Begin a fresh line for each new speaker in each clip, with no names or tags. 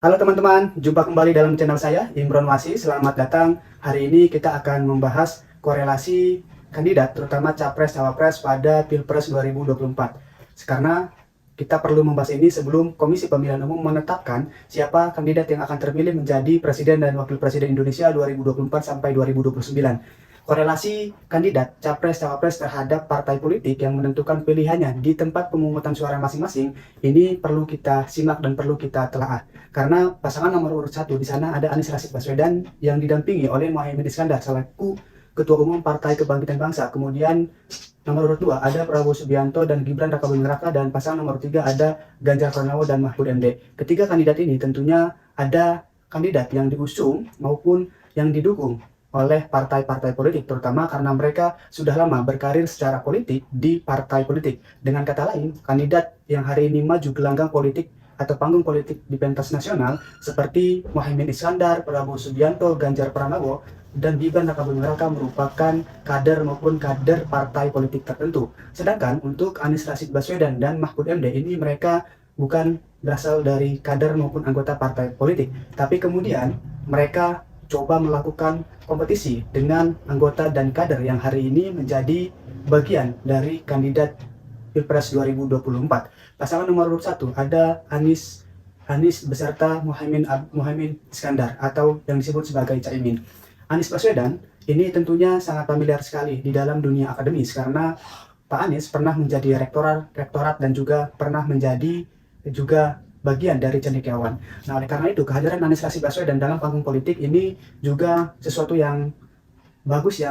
Halo teman-teman, jumpa kembali dalam channel saya, Imron Wasi. Selamat datang. Hari ini kita akan membahas korelasi kandidat, terutama Capres-Cawapres pada Pilpres 2024. Karena kita perlu membahas ini sebelum Komisi Pemilihan Umum menetapkan siapa kandidat yang akan terpilih menjadi Presiden dan Wakil Presiden Indonesia 2024 sampai 2029. Korelasi kandidat Capres-Cawapres terhadap partai politik yang menentukan pilihannya di tempat pemungutan suara masing-masing ini perlu kita simak dan perlu kita telaah. Karena pasangan nomor urut 1 di sana ada Anies Rashid Baswedan yang didampingi oleh Muhaimin Iskandar selaku Ketua Umum Partai Kebangkitan Bangsa. Kemudian nomor urut 2 ada Prabowo Subianto dan Gibran Rakabuming Raka, dan pasangan nomor 3 ada Ganjar Pranowo dan Mahfud MD. Ketiga kandidat ini tentunya ada kandidat yang diusung maupun yang didukung oleh partai-partai politik, terutama karena mereka sudah lama berkarir secara politik di partai politik. Dengan kata lain, kandidat yang hari ini maju gelanggang politik atau panggung politik di pentas nasional seperti Muhaimin Iskandar, Prabowo Subianto, Ganjar Pranowo, dan Gibran Rakabuming Raka merupakan kader maupun kader partai politik tertentu. Sedangkan untuk Anies Rashid Baswedan dan Mahfud MD ini mereka bukan berasal dari kader maupun anggota partai politik, tapi kemudian mereka coba melakukan kompetisi dengan anggota dan kader yang hari ini menjadi bagian dari kandidat Pilpres 2024. Pasangan nomor urut 1 ada Anies beserta Muhaimin Iskandar atau yang disebut sebagai Caimin. Anies Baswedan ini tentunya sangat familiar sekali di dalam dunia akademis karena Pak Anies pernah menjadi rektorat dan juga pernah menjadi juga bagian dari cendekiawan. Nah, oleh karena itu kehadiran Anies Rashid Baswedan dalam panggung politik ini juga sesuatu yang bagus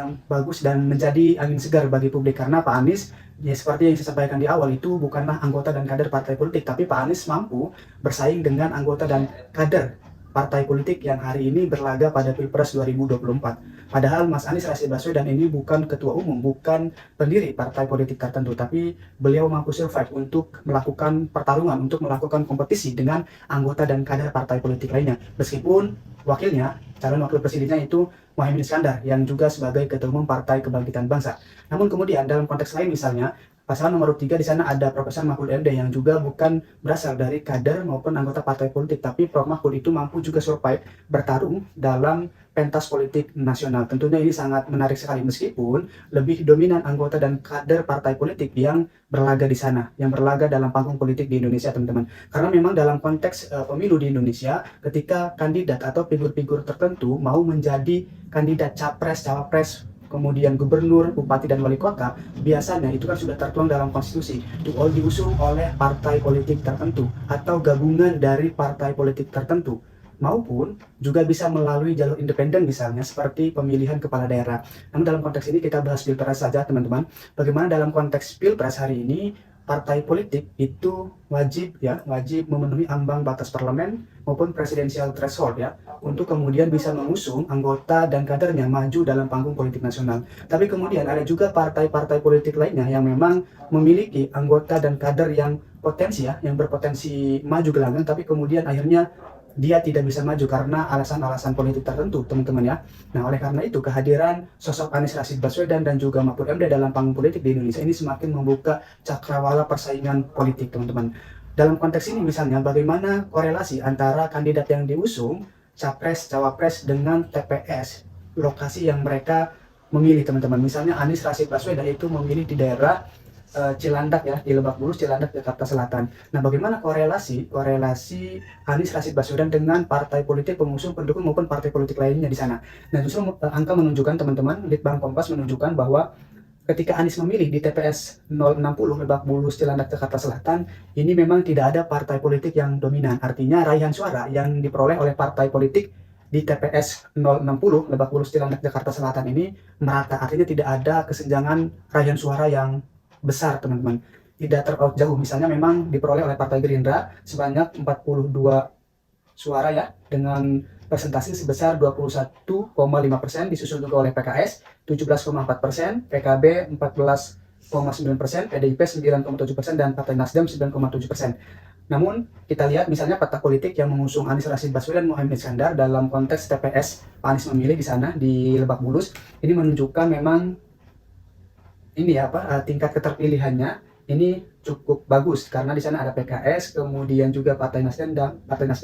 dan menjadi angin segar bagi publik, karena Pak Anies ya seperti yang saya sampaikan di awal itu bukanlah anggota dan kader partai politik, tapi Pak Anies mampu bersaing dengan anggota dan kader partai politik yang hari ini berlaga pada Pilpres 2024. Padahal Mas Anies Rashid Baswedan ini bukan ketua umum, bukan pendiri partai politik tertentu, tapi beliau mampu survive untuk melakukan pertarungan, untuk melakukan kompetisi dengan anggota dan kader partai politik lainnya. Meskipun wakilnya, calon wakil presidennya itu Muhaimin Iskandar yang juga sebagai ketua umum Partai Kebangkitan Bangsa. Namun kemudian dalam konteks lain misalnya, pasangan nomor 3 di sana ada Profesor Mahfud MD yang juga bukan berasal dari kader maupun anggota partai politik, tapi Prof Mahfud itu mampu juga survive bertarung dalam pentas politik nasional. Tentunya ini sangat menarik sekali meskipun lebih dominan anggota dan kader partai politik yang berlaga di sana, yang berlaga dalam panggung politik di Indonesia, teman-teman. Karena memang dalam konteks pemilu di Indonesia, ketika kandidat atau figur-figur tertentu mau menjadi kandidat capres, cawapres, kemudian gubernur, bupati, dan wali kota, biasanya itu kan sudah tertuang dalam konstitusi, diusung oleh partai politik tertentu atau gabungan dari partai politik tertentu, maupun juga bisa melalui jalur independen misalnya seperti pemilihan kepala daerah. Namun dalam konteks ini kita bahas pilpres saja, teman-teman. Bagaimana dalam konteks pilpres hari ini partai politik itu wajib memenuhi ambang batas parlemen maupun presidensial threshold ya, untuk kemudian bisa mengusung anggota dan kadernya maju dalam panggung politik nasional. Tapi kemudian ada juga partai-partai politik lainnya yang memang memiliki anggota dan kader yang yang berpotensi maju gelanggang, tapi kemudian akhirnya dia tidak bisa maju karena alasan-alasan politik tertentu, teman-teman ya. Nah, oleh karena itu kehadiran sosok Anies Rashid Baswedan dan juga Mahfud MD dalam panggung politik di Indonesia ini semakin membuka cakrawala persaingan politik, teman-teman. Dalam konteks ini misalnya bagaimana korelasi antara kandidat yang diusung, capres, cawapres dengan TPS, lokasi yang mereka memilih, teman-teman. Misalnya Anies Rashid Baswedan itu memilih di daerah Cilandak ya, di Lebak Bulus, Cilandak, Jakarta Selatan. Nah, bagaimana korelasi Anies Rashid Baswedan dengan partai politik pengusung, pendukung maupun partai politik lainnya di sana? Nah, justru angka menunjukkan, teman-teman, Litbang Kompas menunjukkan bahwa ketika Anies memilih di TPS 060 Lebak Bulus, Cilandak, Jakarta Selatan, ini memang tidak ada partai politik yang dominan. Artinya raihan suara yang diperoleh oleh partai politik di TPS 060 Lebak Bulus, Cilandak, Jakarta Selatan ini merata. Artinya tidak ada kesenjangan raihan suara yang besar, teman-teman. Tidak terpaut jauh. Misalnya memang diperoleh oleh Partai Gerindra sebanyak 42 suara ya, dengan presentasi sebesar 21,5%, disusul juga oleh PKS 17,4%, PKB 14,9%, PDIP 9,7%, dan Partai Nasdem 9,7%. Namun kita lihat misalnya peta politik yang mengusung Anies Rashid Baswedan dan Muhaimin Iskandar dalam konteks TPS Pak Anies memilih di sana di Lebak Bulus, ini menunjukkan memang ini ya tingkat keterpilihannya ini cukup bagus karena di sana ada PKS, kemudian juga Partai Nasdem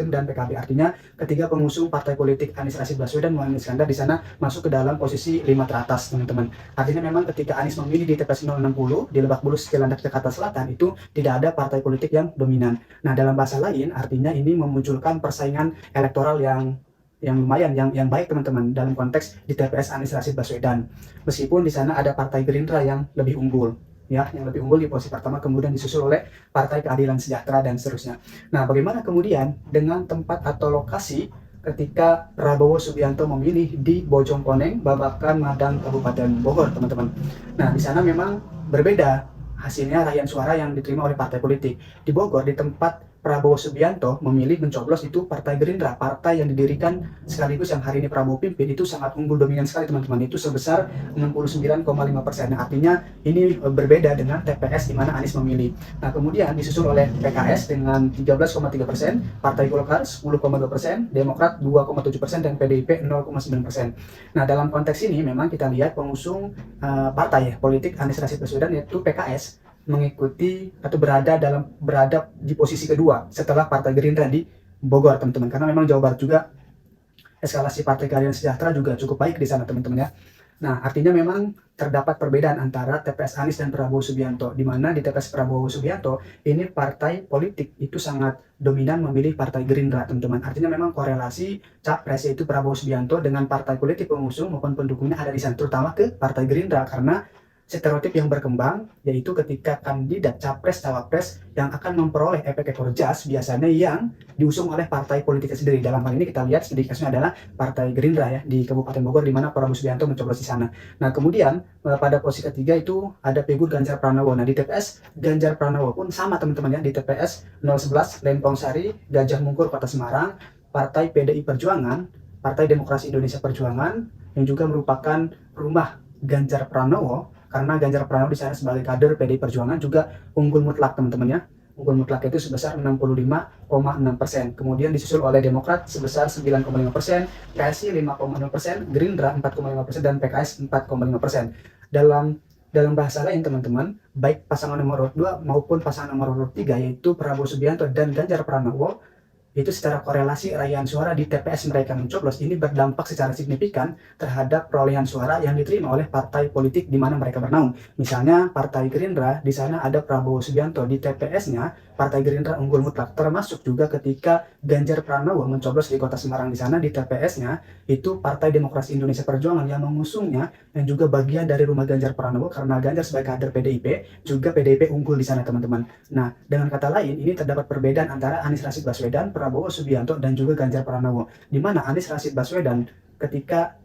dan PKB. Artinya ketiga pengusung partai politik Anies Rashid Baswedan Muhaimin Iskandar di sana masuk ke dalam posisi 5 teratas, teman-teman. Artinya memang ketika Anies memilih di TPS 060 di Lebak Bulus, Cilandak, Jakarta Selatan itu tidak ada partai politik yang dominan. Nah, dalam bahasa lain artinya ini memunculkan persaingan elektoral yang lumayan, yang baik, teman-teman, dalam konteks di TPS Anies Rashid Baswedan. Meskipun di sana ada Partai Gerindra yang lebih unggul, ya, yang lebih unggul di posisi pertama, kemudian disusul oleh Partai Keadilan Sejahtera dan seterusnya. Nah, bagaimana kemudian dengan tempat atau lokasi ketika Prabowo Subianto memilih di Bojongkoneng, Babakan, Madang, Kabupaten Bogor, teman-teman. Nah, di sana memang berbeda hasilnya raihan suara yang diterima oleh partai politik. Di Bogor, di tempat Prabowo Subianto memilih mencoblos itu Partai Gerindra, partai yang didirikan sekaligus yang hari ini Prabowo pimpin, itu sangat unggul dominan sekali, teman-teman. Itu sebesar 69,5%. Nah, artinya ini berbeda dengan TPS di mana Anies memilih. Nah, kemudian disusul oleh PKS dengan 13,3%, Partai Golkar 10,2%, Demokrat 2,7%, dan PDIP 0,9%. Nah, dalam konteks ini memang kita lihat pengusung partai politik Anies Rashid Baswedan yaitu PKS mengikuti atau berada di posisi kedua setelah Partai Gerindra di Bogor, teman-teman. Karena memang Jawa Barat juga eskalasi Partai Keadilan Sejahtera juga cukup baik di sana, teman-teman, ya. Nah, artinya memang terdapat perbedaan antara TPS Anies dan Prabowo Subianto, di mana di TPS Prabowo Subianto ini partai politik itu sangat dominan memilih Partai Gerindra, teman-teman. Artinya memang korelasi capres yaitu Prabowo Subianto dengan partai politik pengusung maupun pendukungnya ada di sana, terutama ke Partai Gerindra, karena stereotip yang berkembang yaitu ketika kandidat capres-cawapres yang akan memperoleh efek ekor jas biasanya yang diusung oleh partai politiknya sendiri. Dalam hal ini kita lihat studi kasusnya adalah Partai Gerindra, ya, di Kabupaten Bogor, di mana Prabowo Subianto mencoblos di sana. Nah, kemudian pada posisi ketiga itu ada figur Ganjar Pranowo. Nah, di TPS Ganjar Pranowo pun sama, teman-teman, ya, di TPS 011 Lempong Sari, Gajah Mungkur, Kota Semarang, Partai PDI Perjuangan, Partai Demokrasi Indonesia Perjuangan, yang juga merupakan rumah Ganjar Pranowo, karena Ganjar Pranowo di sana sebagai kader PDI Perjuangan juga unggul mutlak, teman-teman, ya. Unggul mutlak itu sebesar 65,6%. Kemudian disusul oleh Demokrat sebesar 9,5%, PSI 5,0%, Gerindra 4,5%, dan PKS 4,5%. Dalam bahasa lain, teman-teman, baik pasangan nomor urut 2 maupun pasangan nomor urut 3 yaitu Prabowo Subianto dan Ganjar Pranowo itu secara korelasi raihan suara di TPS mereka mencoblos ini berdampak secara signifikan terhadap perolehan suara yang diterima oleh partai politik di mana mereka bernaung. Misalnya Partai Gerindra, di sana ada Prabowo Subianto, di TPS-nya Partai Gerindra unggul mutlak, termasuk juga ketika Ganjar Pranowo mencoblos di Kota Semarang, di sana di TPS-nya itu Partai Demokrasi Indonesia Perjuangan yang mengusungnya, yang juga bagian dari rumah Ganjar Pranowo, karena Ganjar sebagai kader PDIP, juga PDIP unggul di sana, teman-teman. Nah, dengan kata lain, ini terdapat perbedaan antara Anies Rashid Baswedan, Prabowo Subianto, dan juga Ganjar Pranowo, di mana Anies Rashid Baswedan ketika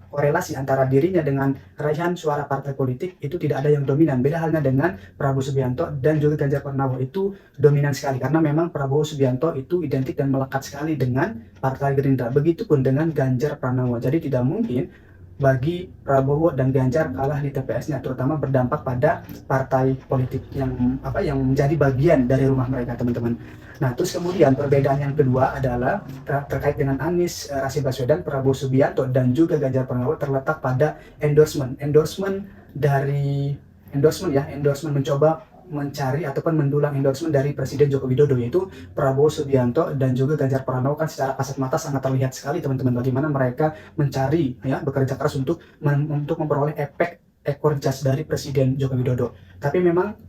korelasi antara dirinya dengan raihan suara partai politik itu tidak ada yang dominan. Beda halnya dengan Prabowo Subianto dan juga Ganjar Pranowo, itu dominan sekali karena memang Prabowo Subianto itu identik dan melekat sekali dengan Partai Gerindra. Begitupun dengan Ganjar Pranowo. Jadi tidak mungkin bagi Prabowo dan Ganjar kalah di TPS-nya, terutama berdampak pada partai politik yang menjadi bagian dari rumah mereka, teman-teman. Nah, terus kemudian perbedaan yang kedua adalah terkait dengan Anies Rashid Baswedan, Prabowo Subianto, dan juga Ganjar Pranowo terletak pada endorsement mencoba mencari ataupun mendulang endorsement dari Presiden Joko Widodo, yaitu Prabowo Subianto dan juga Ganjar Pranowo kan secara kasat mata sangat terlihat sekali, teman-teman, bagaimana mereka mencari, ya, bekerja keras untuk memperoleh efek ekor jas dari Presiden Joko Widodo. Tapi memang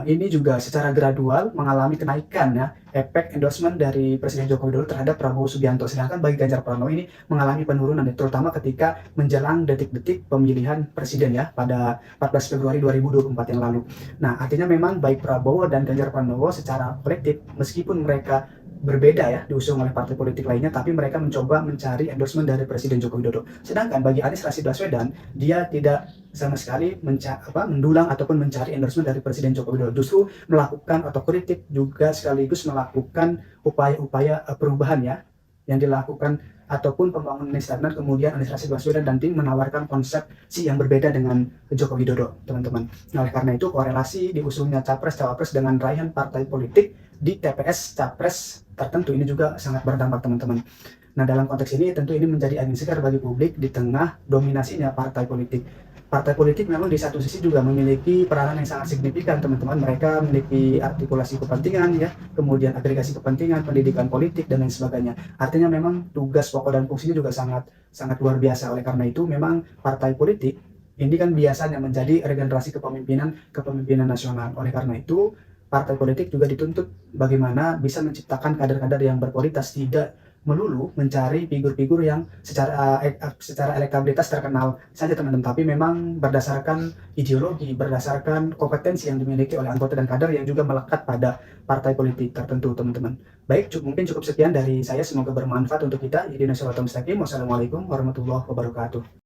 ini juga secara gradual mengalami kenaikan, ya, efek endorsement dari Presiden Joko Widodo terhadap Prabowo Subianto. Sedangkan bagi Ganjar Pranowo ini mengalami penurunan, terutama ketika menjelang detik-detik pemilihan presiden, ya, pada 14 Februari 2024 yang lalu. Nah, artinya memang baik Prabowo dan Ganjar Pranowo secara kolektif, meskipun mereka berbeda, ya, diusung oleh partai politik lainnya, tapi mereka mencoba mencari endorsement dari Presiden Joko Widodo. Sedangkan bagi Anies Rashid Baswedan, dia tidak sama sekali mendulang ataupun mencari endorsement dari Presiden Joko Widodo, justru melakukan otokritik juga sekaligus melakukan upaya-upaya perubahan, ya, yang dilakukan ataupun pembangunan istana. Kemudian Anies Rashid Baswedan dan tim menawarkan konsepsi yang berbeda dengan Joko Widodo, teman-teman. Nah, oleh karena itu korelasi diusungnya capres-cawapres dengan raihan partai politik di TPS capres tertentu ini juga sangat berdampak, teman-teman. Nah, dalam konteks ini tentu ini menjadi angin segar bagi publik di tengah dominasinya partai politik. partai politik memang di satu sisi juga memiliki peranan yang sangat signifikan, teman-teman. Mereka memiliki artikulasi kepentingan, ya, kemudian agregasi kepentingan, pendidikan politik, dan lain sebagainya. Artinya memang tugas pokok dan fungsinya juga sangat sangat luar biasa. Oleh karena itu, memang partai politik ini kan biasanya menjadi regenerasi kepemimpinan nasional. Oleh karena itu, partai politik juga dituntut bagaimana bisa menciptakan kader-kader yang berkualitas, tidak melulu mencari figur-figur yang secara elektabilitas terkenal saja, teman-teman, tapi memang berdasarkan ideologi, berdasarkan kompetensi yang dimiliki oleh anggota dan kader yang juga melekat pada partai politik tertentu, teman-teman. Baik, mungkin cukup sekian dari saya, semoga bermanfaat untuk kita. Wassalamualaikum warahmatullahi wabarakatuh.